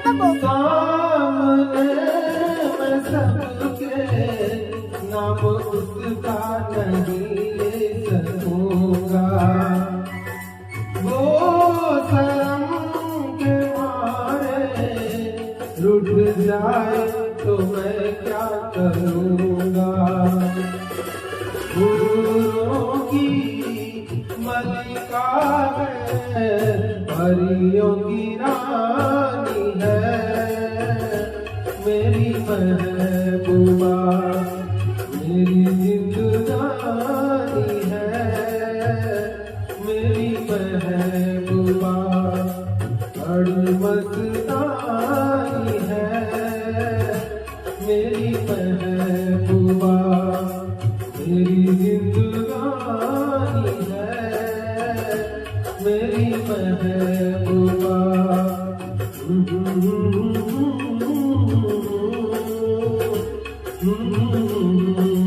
सामने मैं सबके नाम उसका नहीं ले सकूंगा। वो शर्म के मारे रूठ जाए तो मैं क्या करूँगा। फूलों की मलिका है, परियों की रानी है, मेरी महबूबा मेरी जिंदगानी है, मेरी महबूबा बड़ी मस्तानी है, मेरी महबूबा मेरी जिंदगानी है, मेरी महबूबा। Mm-hmm.